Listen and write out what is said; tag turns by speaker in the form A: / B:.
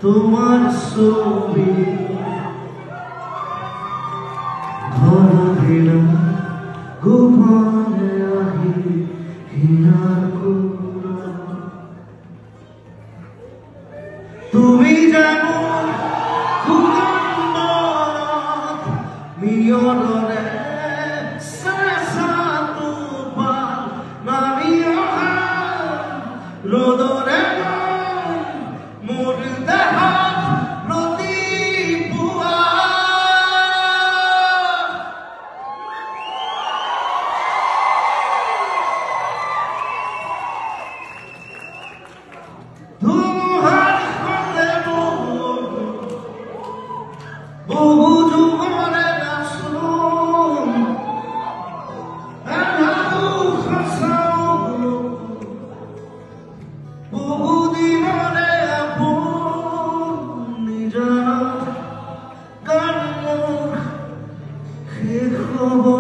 A: তোমার ছবি ধরা দিলাম গোপনে আহি হিনার কোরা তুমি জানো সুগন্ধ মিয়রে satu pal namiyahan rodore murdahat noti bua Tuhan khotemu buhu jugore nasun বহুদিনে আপন নিজা গান শেষ হব